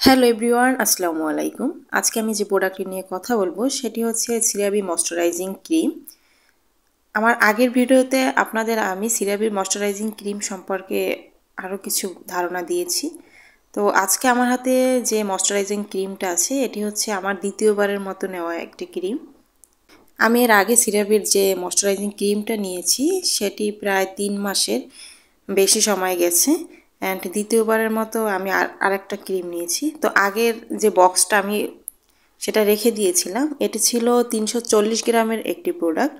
Hello everyone, আসসালামু আলাইকুম। আজকে আমি যে প্রোডাক্টটি নিয়ে কথা বলবো সেটি হচ্ছে সিরাবি ময়শ্চারাইজিং ক্রিম। আমার আগের ভিডিওতে আপনাদের আমি সিরাবি ময়শ্চারাইজিং ক্রিম সম্পর্কে আরও কিছু ধারণা দিয়েছি। তো আজকে আমার হাতে যে ময়শ্চারাইজিং ক্রিমটা আছে এটি হচ্ছে আমার দ্বিতীয়বারের মতো নেওয়া একটি ক্রিম। আমি এর আগে সিরাবির যে ময়শ্চারাইজিং ক্রিমটা নিয়েছি সেটি প্রায় 3 মাসের বেশি সময় গেছে। অ্যান্ড দ্বিতীয়বারের মতো আমি আরেকটা ক্রিম নিয়েছি। তো আগের যে বক্সটা আমি সেটা রেখে দিয়েছিলাম, এটি ছিল 340 গ্রামের একটি প্রোডাক্ট।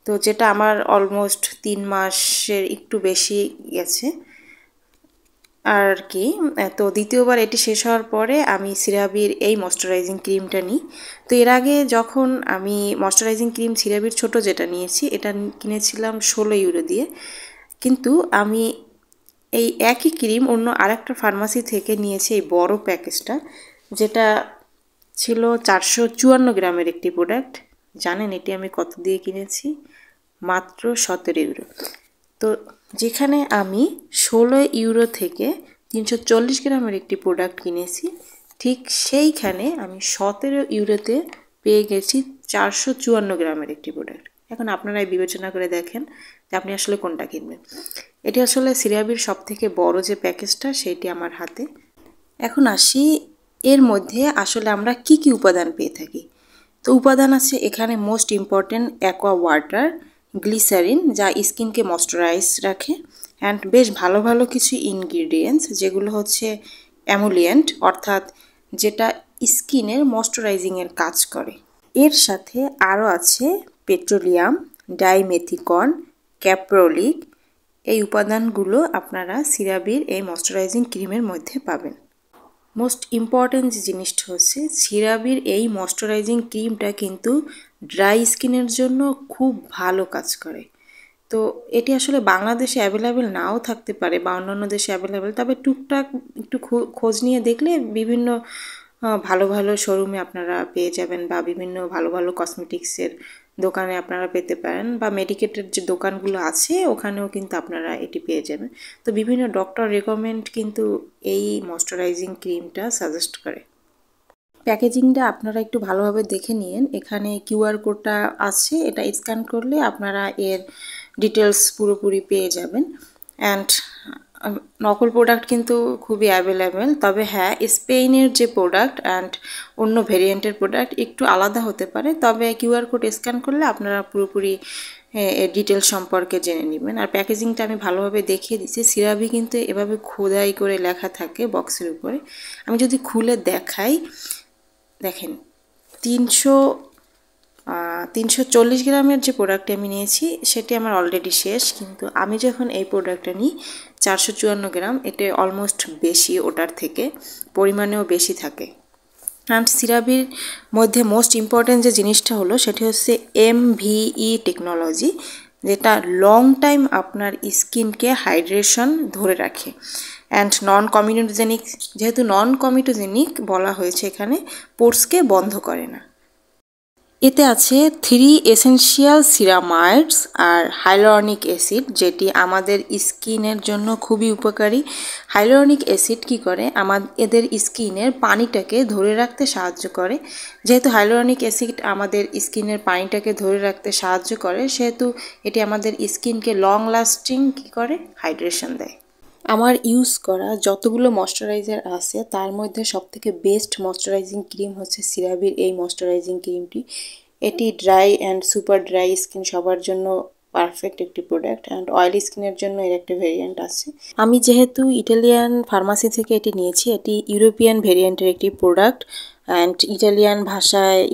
তো যেটা আমার অলমোস্ট 3 মাসের একটু বেশি গেছে আর কি। তো দ্বিতীয়বার এটি শেষ হওয়ার পরে আমি সিরাবির এই ময়শ্চারাইজিং ক্রিমটা নিই। তো এর আগে যখন আমি ময়শ্চারাইজিং ক্রিম সিরাবির ছোট যেটা নিয়েছি এটা কিনেছিলাম 16 ইউরো দিয়ে, কিন্তু আমি এই একই ক্রিম অন্য আরেকটা ফার্মাসি থেকে নিয়েছি এই বড় প্যাকেজটা, যেটা ছিল 454 গ্রামের একটি প্রোডাক্ট। জানেন এটি আমি কত দিয়ে কিনেছি? মাত্র 17 ইউরো। তো যেখানে আমি 16 ইউরো থেকে 340 গ্রামের একটি প্রোডাক্ট কিনেছি, ঠিক সেইখানে আমি 17 ইউরোতে পেয়ে গেছি 454 গ্রামের একটি প্রোডাক্ট। এখন আপনারাই বিবেচনা করে দেখেন যে আপনি আসলে কোনটা কিনবেন। এটি আসলে সিরাবির সব থেকে বড় যে প্যাকেজটা সেটি আমার হাতে। এখন আসি এর মধ্যে আসলে আমরা কি কি উপাদান পেয়ে থাকি। তো উপাদান আছে এখানে most important aqua water, glycerin যা স্কিনকে ময়শ্চারাইজ রাখে, অ্যান্ড বেশ ভালো ভালো কিছু ইনগ্রিডিয়েন্টস যেগুলো হচ্ছে অ্যামুলিয়েন্ট, অর্থাৎ যেটা স্কিনের ময়শ্চারাইজিংয়ের কাজ করে। এর সাথে আরও আছে পেট্রোলিয়াম, ডাইমেথিকন, ক্যাপ্রোলিক। এই উপাদানগুলো আপনারা সিরাবির এই ময়শ্চারাইজিং ক্রিমের মধ্যে পাবেন। মোস্ট ইম্পর্ট্যান্ট যে জিনিসটা হচ্ছে সিরাবির এই ময়শ্চারাইজিং ক্রিমটা কিন্তু ড্রাই স্কিনের জন্য খুব ভালো কাজ করে। তো এটি আসলে বাংলাদেশে অ্যাভেলেবেল নাও থাকতে পারে বা অন্যান্য দেশে অ্যাভেলেবেল, তবে টুকটাক একটু খোঁজ নিয়ে দেখলে বিভিন্ন ভালো ভালো শোরুমে আপনারা পেয়ে যাবেন, বা বিভিন্ন ভালো ভালো কসমেটিক্সের দোকানে আপনারা পেতে পারেন, বা মেডিকেটের যে দোকানগুলো আছে ওখানেও কিন্তু আপনারা এটি পেয়ে যাবেন। তো বিভিন্ন ডক্টর রেকমেন্ড কিন্তু এই ময়শ্চারাইজিং ক্রিমটা সাজেস্ট করে। প্যাকেজিংটা আপনারা একটু ভালোভাবে দেখে নিন। এখানে কিউআর কোডটা আছে, এটা স্ক্যান করলে আপনারা এর ডিটেলস পুরোপুরি পেয়ে যাবেন। অ্যান্ড নকল প্রোডাক্ট কিন্তু খুবই অ্যাভেলেবেল, তবে হ্যাঁ স্পেনের যে প্রোডাক্ট অ্যান্ড অন্য ভেরিয়েন্টের প্রোডাক্ট একটু আলাদা হতে পারে, তবে কিউআর কোড স্ক্যান করলে আপনারা পুরোপুরি ডিটেলস সম্পর্কে জেনে নেবেন। আর প্যাকেজিংটা আমি ভালোভাবে দেখিয়ে দিচ্ছি। সিরাবি কিন্তু এভাবে খোদাই করে লেখা থাকে বক্সের উপরে। আমি যদি খুলে দেখাই, দেখেন 340 গ্রামের যে প্রোডাক্টটি আমি নিয়েছি সেটি আমার অলরেডি শেষ, কিন্তু আমি যখন এই প্রোডাক্টটা নিই 454 গ্রাম, এটা অলমোস্ট বেশি, ওটার থেকে পরিমাণেও বেশি থাকে। অ্যান্ড সিরাবির মধ্যে মোস্ট ইম্পর্ট্যান্ট যে জিনিসটা হলো সেটি হচ্ছে MVE টেকনোলজি, যেটা লং টাইম আপনার স্কিনকে হাইড্রেশন ধরে রাখে। অ্যান্ড নন কমিটোজেনিক, যেহেতু নন কমিটোজেনিক বলা হয়েছে এখানে, পোর্সকে বন্ধ করে না। এতে আছে 3 এসেনশিয়াল সিরামাইডস আর হাইলোরনিক অ্যাসিড, যেটি আমাদের স্কিনের জন্য খুবই উপকারী। হাইলোরনিক অ্যাসিড কী করে, এদের স্কিনের পানিটাকে ধরে রাখতে সাহায্য করে। যেহেতু হাইলোরনিক অ্যাসিড আমাদের স্কিনের পানিটাকে ধরে রাখতে সাহায্য করে, সেহেতু এটি আমাদের স্কিনকে লং লাস্টিং কী করে, হাইড্রেশন দেয়। আমার ইউজ করা যতগুলো ময়শ্চারাইজার আছে তার মধ্যে সবথেকে বেস্ট ময়শ্চারাইজিং ক্রিম হচ্ছে সিরাবির এই ময়শ্চারাইজিং ক্রিমটি। এটি dry and super dry skin সবার জন্য পারফেক্ট একটি প্রোডাক্ট, অ্যান্ড অয়েলি স্কিনের জন্য এর একটা ভেরিয়েন্ট আছে। আমি যেহেতু ইটালিয়ান ফার্মাসি থেকে এটি নিয়েছি, এটি ইউরোপিয়ান ভেরিয়েন্টের একটি প্রোডাক্ট। অ্যান্ড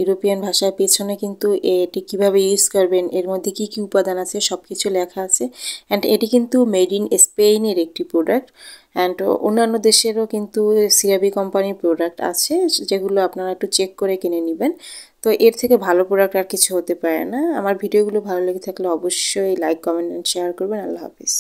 ইউরোপিয়ান ভাষায় পেছনে কিন্তু এটি কিভাবে ইউজ করবেন, এর মধ্যে কি কি উপাদান আছে সব কিছু লেখা আছে। অ্যান্ড এটি কিন্তু মেড ইন স্পেনের একটি প্রোডাক্ট। অ্যান্ড অন্যান্য দেশেরও কিন্তু সিরাবি কোম্পানির প্রোডাক্ট আছে, যেগুলো আপনারা একটু চেক করে কিনে নেবেন। তো এর থেকে ভালো প্রোডাক্ট আর কিছু হতে পারে না। আমার ভিডিওগুলো ভালো লেগে থাকলে অবশ্যই লাইক, কমেন্ট অ্যান্ড শেয়ার করবেন। আল্লাহ হাফিজ।